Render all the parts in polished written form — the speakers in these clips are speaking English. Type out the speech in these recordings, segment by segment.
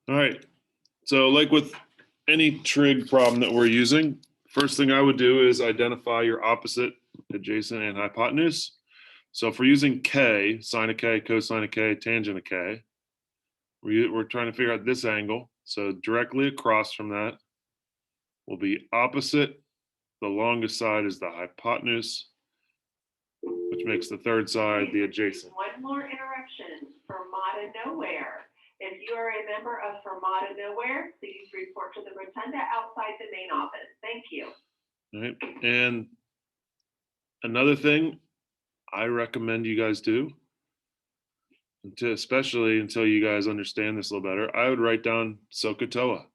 All right. So like with any trig problem that we're using, first thing I would do is identify your opposite, adjacent, and hypotenuse. So if we're using k, sine of k, cosine of k, tangent of k, we're trying to figure out this angle. So directly across from that will be opposite. The longest side is the hypotenuse, which makes the third side the adjacent. One more interruption. Fermata Nowhere. If you are a member of Fermata Nowhere, please report to the rotunda outside the main office. Thank you. All right. And another thing I recommend you guys do, especially until you guys understand this a little better, I would write down SOHCAHTOA.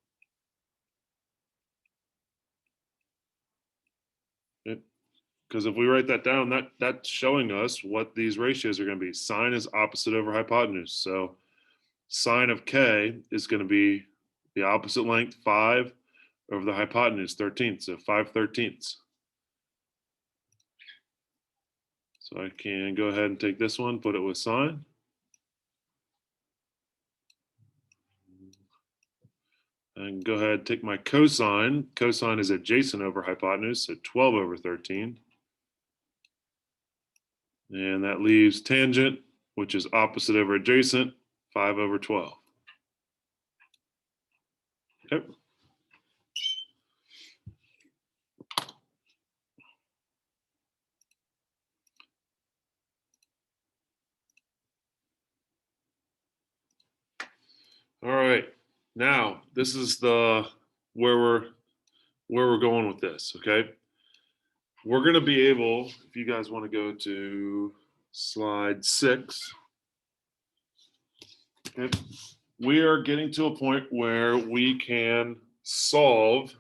Because if we write that down, that's showing us what these ratios are going to be. Sine is opposite over hypotenuse. So sine of k is going to be the opposite length, 5, over the hypotenuse, 13. So 5/13. So I can go ahead and take this one, put it with sine. And go ahead and take my cosine. Cosine is adjacent over hypotenuse, so 12/13. And that leaves tangent, which is opposite over adjacent, 5/12. Okay. All right. Now, this is the where we're going with this, okay? We're going to be able, if you guys want to go to slide 6, okay, we are getting to a point where we can solve,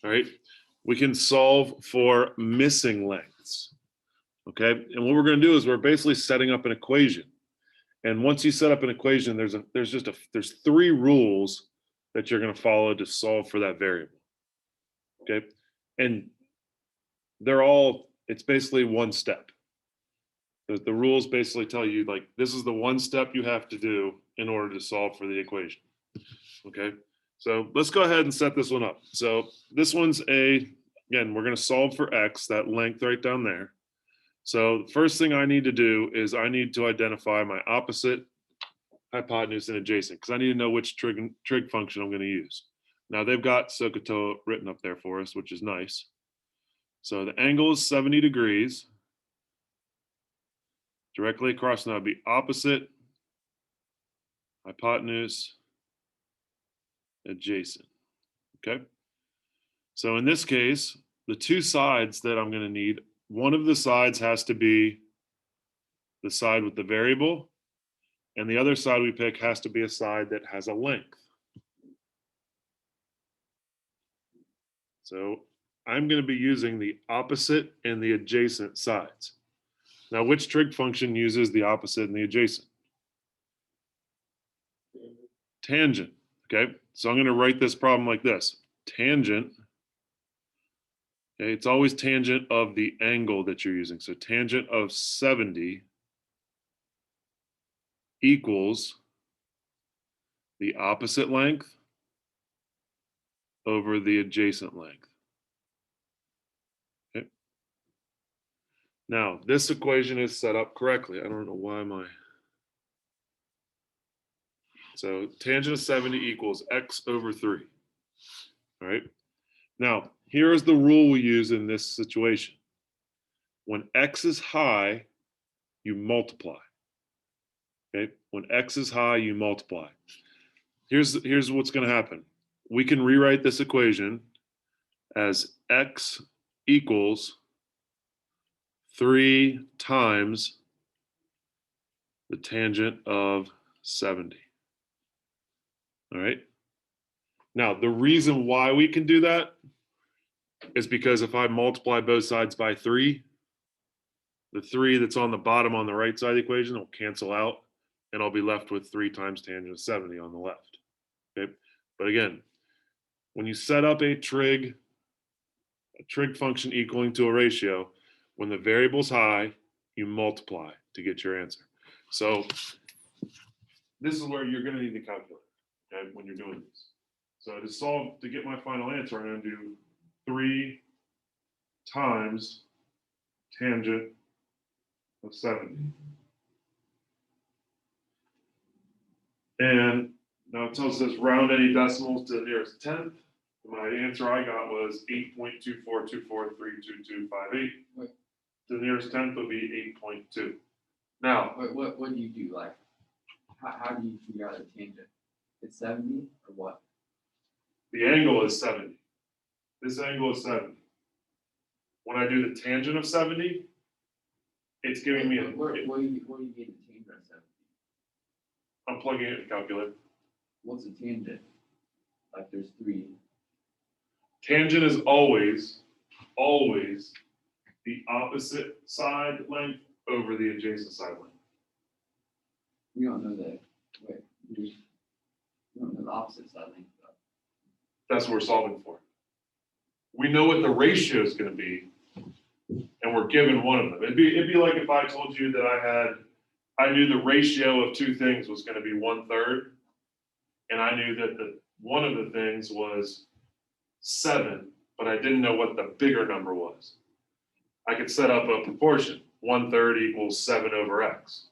all right? We can solve for missing lengths, okay? And what we're going to do is we're basically setting up an equation. And once you set up an equation, there's 3 rules that you're going to follow to solve for that variable, okay? And it's basically one step. The rules basically tell you, like, this is the one step you have to do in order to solve for the equation. Okay, so let's go ahead and set this one up. So this one's again, we're going to solve for x, that length right down there. So the first thing I need to do is I need to identify my opposite, hypotenuse, and adjacent, because I need to know which trig function I'm going to use. Now they've got SOHCAHTOA written up there for us, which is nice. So the angle is 70 degrees. Directly across now would be opposite, hypotenuse, adjacent. Okay. So in this case, the 2 sides that I'm going to need, one of the sides has to be the side with the variable, and the other side we pick has to be a side that has a length. So I'm going to be using the opposite and the adjacent sides. Now, which trig function uses the opposite and the adjacent? Tangent. Okay, so I'm going to write this problem like this. Tangent, okay, it's always tangent of the angle that you're using. So tangent of 70 equals the opposite length over the adjacent length. Okay. Now, this equation is set up correctly. I don't know why So tangent of 70 equals x over 3. All right. Now, here is the rule we use in this situation. When x is high, you multiply. Okay. When x is high, you multiply. Here's what's going to happen. We can rewrite this equation as x equals 3 times the tangent of 70. All right. Now, the reason why we can do that is because if I multiply both sides by 3, the 3 that's on the bottom on the right side of the equation will cancel out, and I'll be left with 3 times tangent of 70 on the left. Okay. But again, when you set up a trig function equaling to a ratio, when the variable's high, you multiply to get your answer. So this is where you're going to need the calculator. okay, when you're doing this. So to solve, to get my final answer, I'm going to do 3 times tangent of 70. And now it tells us round any decimals to the nearest tenth. My answer I got was 8.242432258. Wait. The nearest tenth would be 8.2. Now, What do you do? Like, how do you figure out a tangent? It's 70 or what? the angle is 70. This angle is 70. When I do the tangent of 70, it's giving me Where do you get a tangent of 70? I'm plugging it in the calculator. What's a tangent? Like there's 3. Tangent is always the opposite side length over the adjacent side length. We don't know that. Wait, we don't know the opposite side length though. That's what we're solving for. We know what the ratio is going to be, and we're given one of them. It'd be like if I told you that I knew the ratio of 2 things was going to be 1/3, and I knew that one of the things was 7, but I didn't know what the bigger number was. I could set up a proportion. 1/3 equals 7 over x.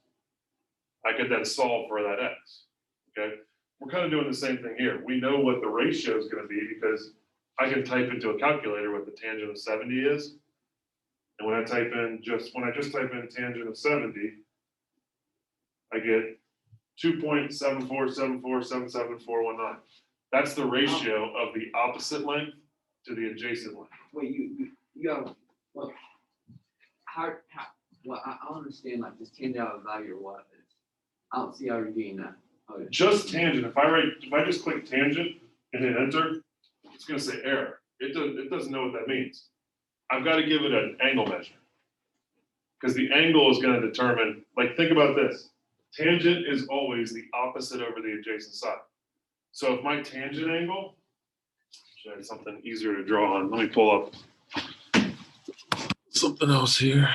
I could then solve for that x. Okay? We're kind of doing the same thing here. We know what the ratio is going to be because I can type into a calculator what the tangent of 70 is. And when I just type in tangent of 70, I get 2.7474777419. That's the ratio of the opposite length to the adjacent length. Wait, you have what? How well I don't understand like this tangent out of value or what. I don't see how you're getting that. Okay. Just tangent. If I just click tangent and hit enter, it's going to say error. It doesn't know what that means. I've got to give it an angle measure because the angle is going to determine. Like think about this. Tangent is always the opposite over the adjacent side. So if my tangent angle, should I have something easier to draw on? Let me pull up something else here.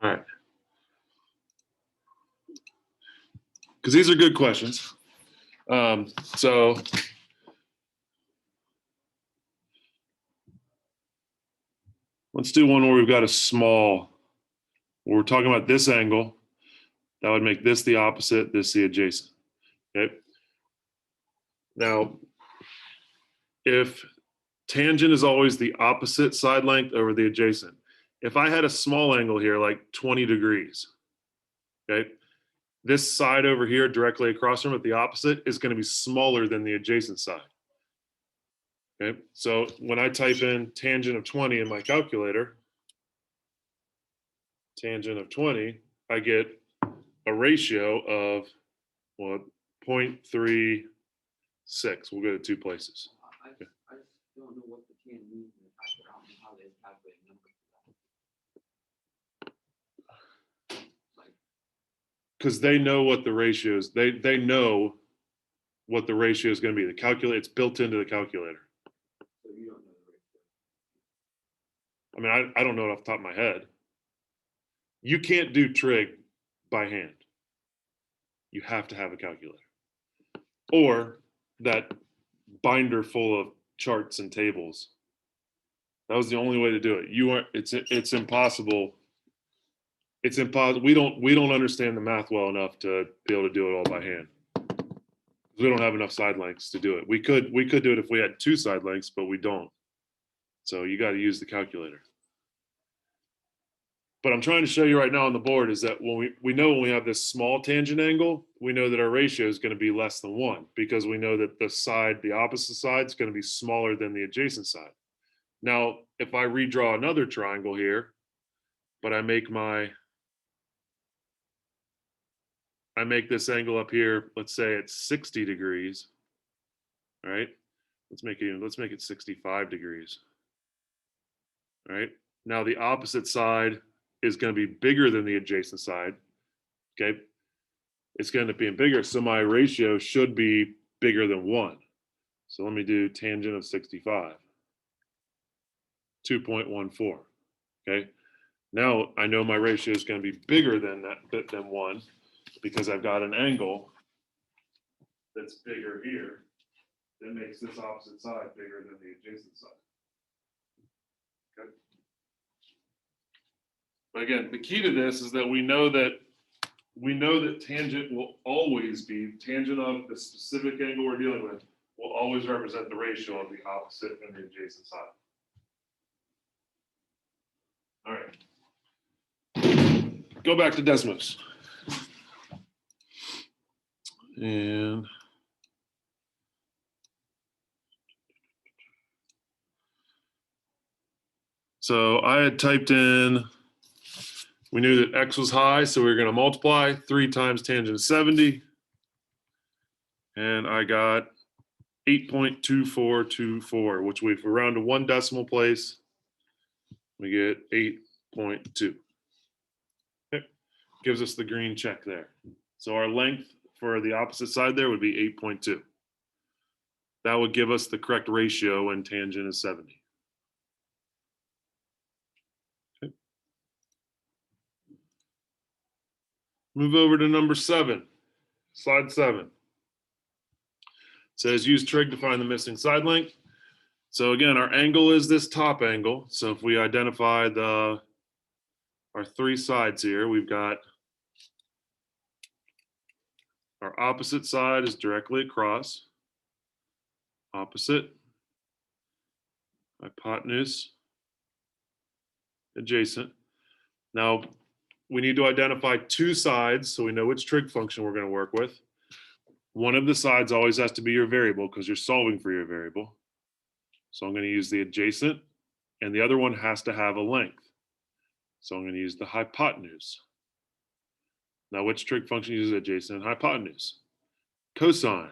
All right. Because these are good questions. So let's do one where we've got a small, where we're talking about this angle. That would make this the opposite, this the adjacent. Okay. Now, if tangent is always the opposite side length over the adjacent, if I had a small angle here, like 20 degrees, okay, this side over here directly across from it, the opposite, is going to be smaller than the adjacent side. Okay, so when I type in tangent of 20 in my calculator, tangent of 20, I get a ratio of, well, 0.36. We'll go to 2 places. I just don't know what the tangent means in the calculator. I don't know how they calculate numbers for that. Like, Because they know what the ratios, they know what the ratio is going to be. The calculator, it's built into the calculator. so you don't know the ratio. I mean, I don't know it off the top of my head. You can't do trig by hand. You have to have a calculator. Or that binder full of charts and tables. That was the only way to do it. It's impossible. It's impossible. We don't understand the math well enough to be able to do it all by hand. We don't have enough side lengths to do it. We could do it if we had 2 side lengths, but we don't. So you got to use the calculator. But I'm trying to show you right now on the board is that when we know when we have this small tangent angle, we know that our ratio is going to be less than 1 because we know that the opposite side is going to be smaller than the adjacent side. Now, if I redraw another triangle here, but I make this angle up here, let's say it's 60 degrees. All right. Let's make it 65 degrees. All right. Now the opposite side is going to be bigger than the adjacent side. Okay. It's going to be bigger. So my ratio should be bigger than 1. So let me do tangent of 65. 2.14. Okay. Now I know my ratio is going to be bigger than than 1 because I've got an angle that's bigger here that makes this opposite side bigger than the adjacent side. Okay. But again, the key to this is that we know that tangent will always be tangent of the specific angle we're dealing with will always represent the ratio of the opposite and the adjacent side. All right. Go back to Desmos. And so I had typed in, we knew that x was high, so we were going to multiply 3 times tangent of 70. And I got 8.2424, which we round to 1 decimal place, we get 8.2. Okay. Gives us the green check there. So our length for the opposite side there would be 8.2. That would give us the correct ratio when tangent is 70. Okay. Move over to number 7, slide 7. It says use trig to find the missing side length. So again, our angle is this top angle. So if we identify our 3 sides here, we've got our opposite side is directly across, opposite, hypotenuse, adjacent. Now, we need to identify 2 sides so we know which trig function we're going to work with. One of the sides always has to be your variable because you're solving for your variable. So I'm going to use the adjacent, and the other one has to have a length. So I'm going to use the hypotenuse. Now, which trig function uses adjacent and hypotenuse? Cosine.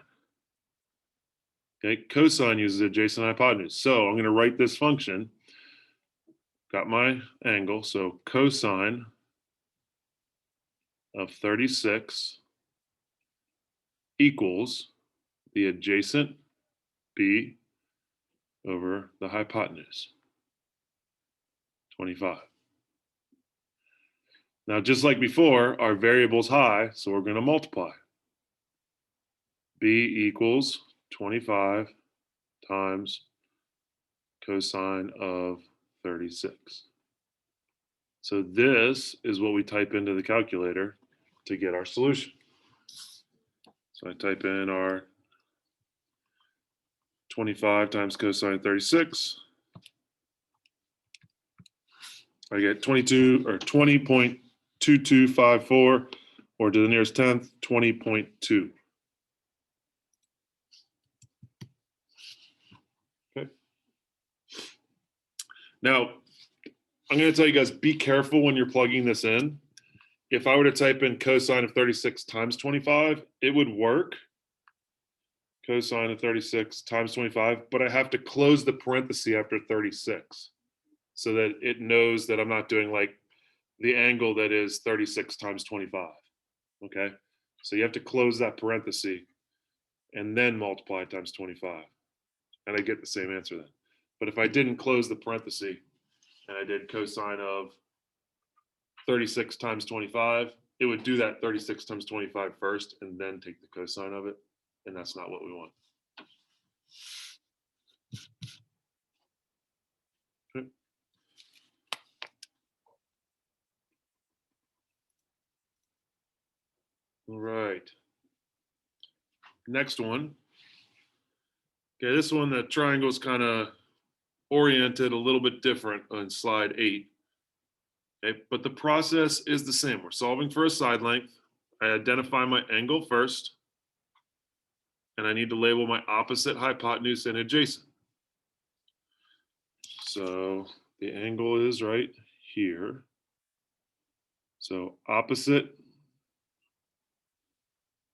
Okay, cosine uses adjacent and hypotenuse. So I'm going to write this function. Got my angle, so cosine of 36 equals the adjacent b over the hypotenuse, 25. Now, just like before, our variable's high, so we're going to multiply. B equals 25 times cosine of 36. So this is what we type into the calculator to get our solution. So I type in our 25 times cosine 36. I get 22 or 20.2254, or to the nearest tenth, 20.2. Okay. Now, I'm going to tell you guys, be careful when you're plugging this in. If I were to type in cosine of 36 times 25, it would work. Cosine of 36 times 25, but I have to close the parenthesis after 36 so that it knows that I'm not doing like the angle that is 36 times 25. Okay. So you have to close that parenthesis and then multiply times 25. And I get the same answer then. But if I didn't close the parenthesis and I did cosine of 36 times 25, it would do that 36 times 25 first and then take the cosine of it. And that's not what we want. Okay. All right. Next one. Okay, this one, the triangle is kind of oriented a little bit different on slide 8. Okay, but the process is the same. We're solving for a side length. I identify my angle first, and I need to label my opposite, hypotenuse, and adjacent. So the angle is right here. So opposite,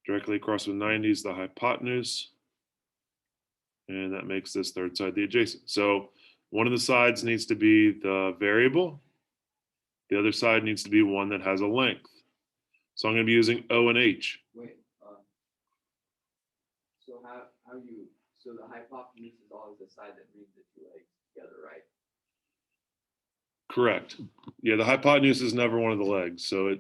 directly across with 90 is the hypotenuse. And that makes this third side the adjacent. So one of the sides needs to be the variable. The other side needs to be one that has a length. So I'm going to be using O and H. Wait, so so the hypotenuse is always the side that brings the 2 legs together, right? Correct. Yeah, the hypotenuse is never one of the legs. So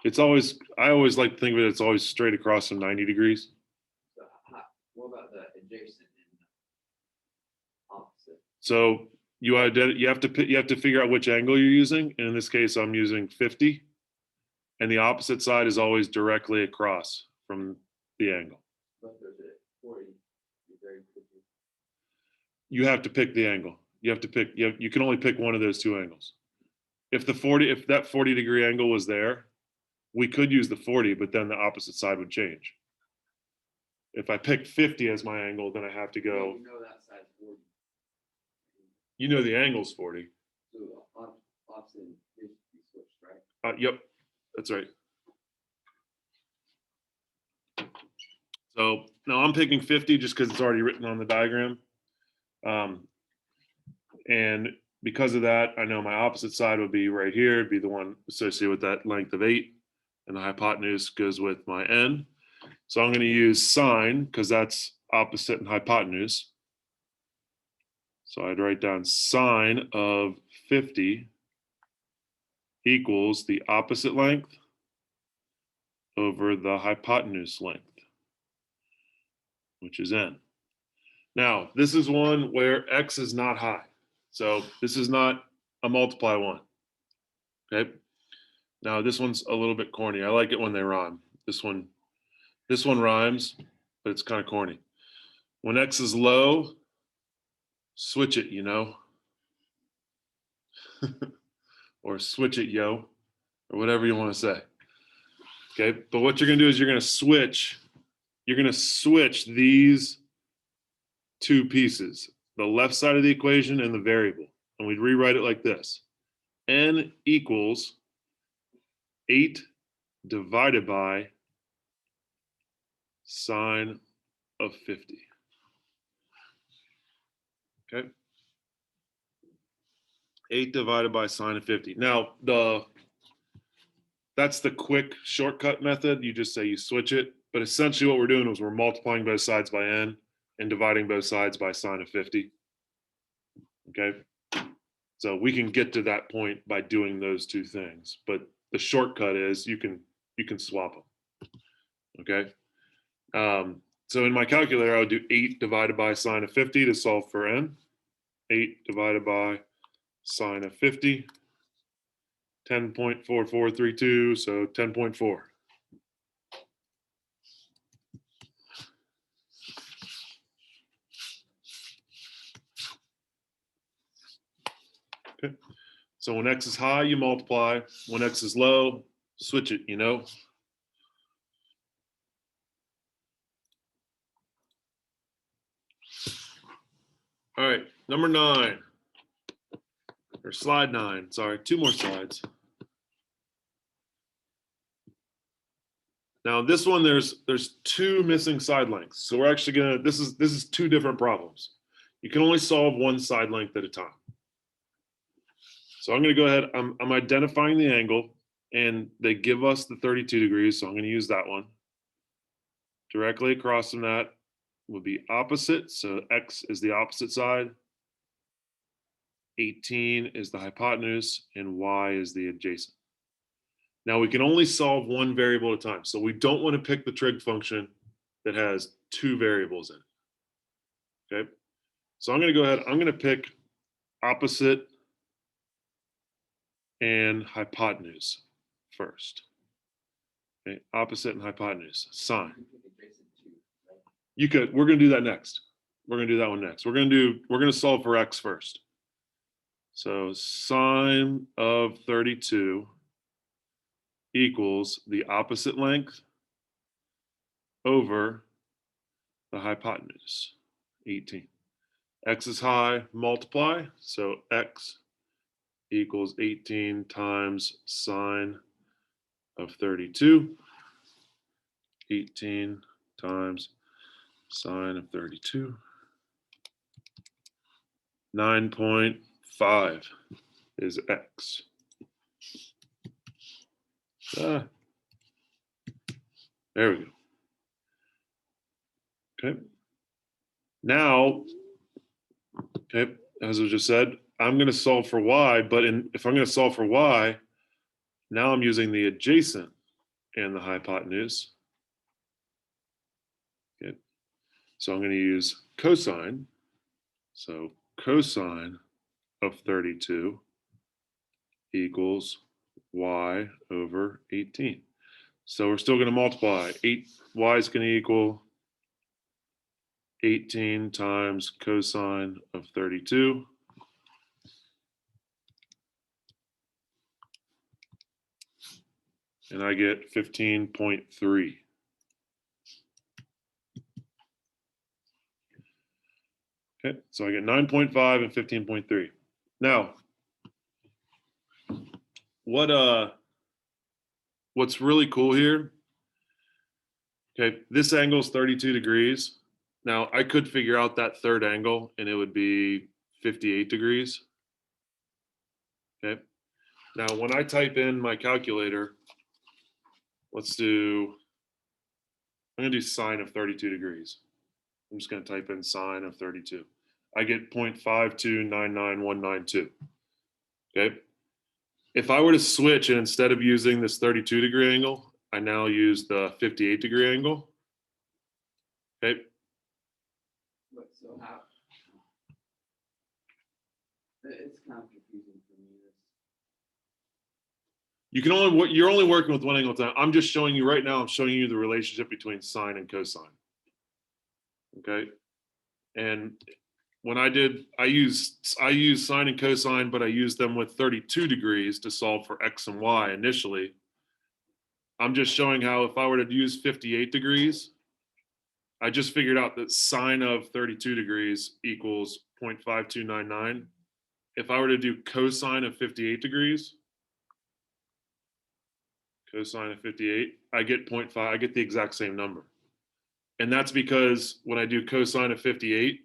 it's always, I always like to think of it, it's always straight across from 90 degrees. So what about the adjacent and the opposite? So you have to figure out which angle you're using. And in this case, I'm using 50. And the opposite side is always directly across from the angle. But there's a 40. You're very quickly. You have to pick the angle. You have to pick, you can only pick one of those two angles. If that 40-degree angle was there, we could use the 40, but then the opposite side would change. If I pick 50 as my angle, then I have to go, You know that side's 40. you know, the angle's 40. So opposite is switched, right? Yep, that's right. So now I'm picking 50 just because it's already written on the diagram. And because of that, I know my opposite side would be right here. It'd be the one associated with that length of 8. And the hypotenuse goes with my n. So I'm going to use sine because that's opposite and hypotenuse. So I'd write down sine of 50 equals the opposite length over the hypotenuse length, which is n. Now, this is one where x is not high. So this is not a multiply one. Okay. Now this one's a little bit corny. I like it when they rhyme. This one rhymes, but it's kind of corny. When x is low, switch it, you know. Or switch it, yo, or whatever you want to say. Okay, but what you're gonna do is you're gonna switch these two pieces, the left side of the equation and the variable. And we'd rewrite it like this. N equals 8 divided by sine of 50. Okay. 8 divided by sine of 50. Now, that's the quick shortcut method. You just say you switch it. But essentially what we're doing is we're multiplying both sides by n and dividing both sides by sine of 50. Okay. So we can get to that point by doing those two things. But the shortcut is you can swap them. Okay. So in my calculator, I would do 8 divided by sine of 50 to solve for n. 8 divided by sine of 50. 10.4432, so 10.4. Okay. So when x is high, you multiply. When x is low, switch it, you know. All right, number 9. Or slide 9, sorry, 2 more slides. Now this one, there's 2 missing side lengths. So we're actually gonna, this is 2 different problems. You can only solve one side length at a time. So I'm gonna go ahead, I'm identifying the angle and they give us the 32 degrees. So I'm gonna use that one. Directly across from that would be opposite. So x is the opposite side. 18 is the hypotenuse and y is the adjacent. Now we can only solve one variable at a time. So we don't want to pick the trig function that has 2 variables in it. Okay. So I'm going to go ahead. I'm going to pick opposite and hypotenuse first. Okay. Opposite and hypotenuse. Sine. You could, we're going to do that next. We're going to do that one next. We're going to solve for x first. So sine of 32 equals the opposite length over the hypotenuse, 18. X is high, multiply. So x equals 18 times sine of 32. 18 times sine of 32. 9.5 is x. There we go. Okay. Now, okay, as I just said, I'm going to solve for y, but if I'm going to solve for y, now I'm using the adjacent and the hypotenuse. Okay. So I'm going to use cosine. So cosine of 32 equals y over 18. So we're still going to multiply. Y is going to equal 18 times cosine of 32. And I get 15.3. Okay, so I get 9.5 and 15.3. Now, what's really cool here, okay, this angle is 32 degrees. Now, I could figure out that third angle and it would be 58 degrees. Okay. Now, when I type in my calculator, I'm going to do sine of 32 degrees. I'm just going to type in sine of 32. I get 0.5299192. Okay. If I were to switch and instead of using this 32-degree angle, I now use the 58-degree angle. Okay. But so how? It's kind of confusing for me. You're only working with one angle at a time. I'm just showing you right now, I'm showing you the relationship between sine and cosine. Okay. And when I used sine and cosine, but I used them with 32 degrees to solve for x and y initially. I'm just showing how if I were to use 58 degrees, I just figured out that sine of 32 degrees equals 0.5299. If I were to do cosine of 58 degrees, cosine of 58, I get 0.5, I get the exact same number. And that's because when I do cosine of 58,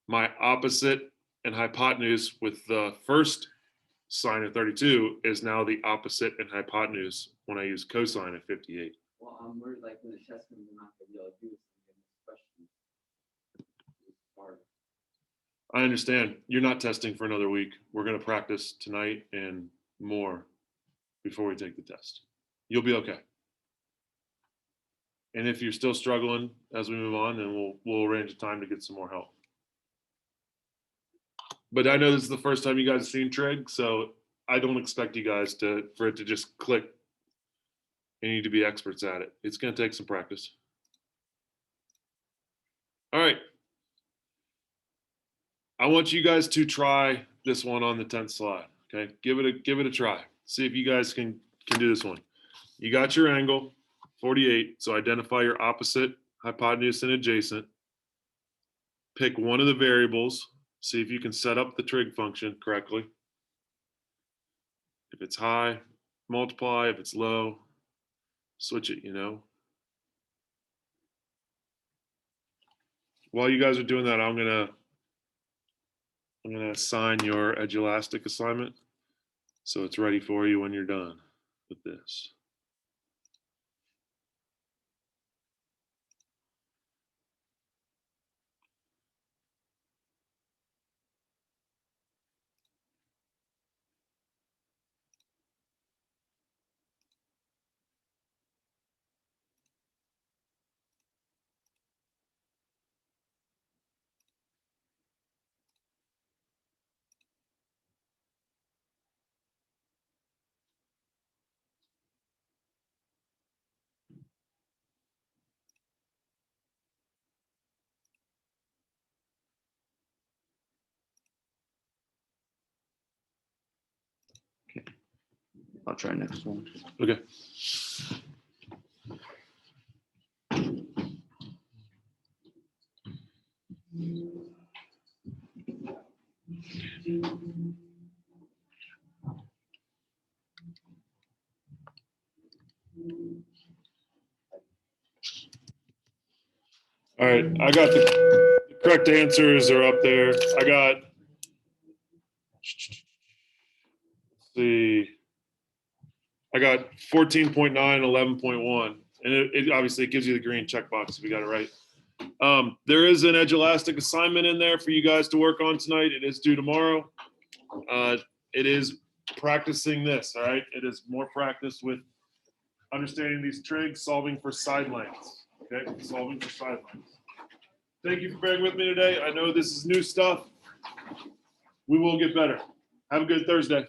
my opposite and hypotenuse with the first sine of 32 is now the opposite and hypotenuse when I use cosine of 58. Well, I'm worried like when the test comes, I'm not gonna be able to do this in this question. It's hard. I understand. You're not testing for another week. We're going to practice tonight and more before we take the test. You'll be okay. And if you're still struggling as we move on, then we'll arrange a time to get some more help. But I know this is the first time you guys have seen Trig, so I don't expect you guys for it to just click. You need to be experts at it. It's going to take some practice. All right. I want you guys to try this one on the 10th slide. Okay, give it a try. See if you guys can do this one. You got your angle, 48. So identify your opposite, hypotenuse, and adjacent. Pick one of the variables. See if you can set up the trig function correctly. If it's high, multiply. If it's low, switch it, While you guys are doing that, I'm gonna assign your Edulastic assignment so it's ready for you when you're done with this. I'll try next one. Okay. All right, I got the correct answers are up there. I got, I got 14.9, 11.1, and it obviously gives you the green checkbox if you got it right. There is an Edulastic assignment in there for you guys to work on tonight. It is due tomorrow. It is practicing this, all right? It is more practice with understanding these trigs, solving for side lengths, okay? Solving for side lengths. Thank you for bearing with me today. I know this is new stuff. We will get better. Have a good Thursday.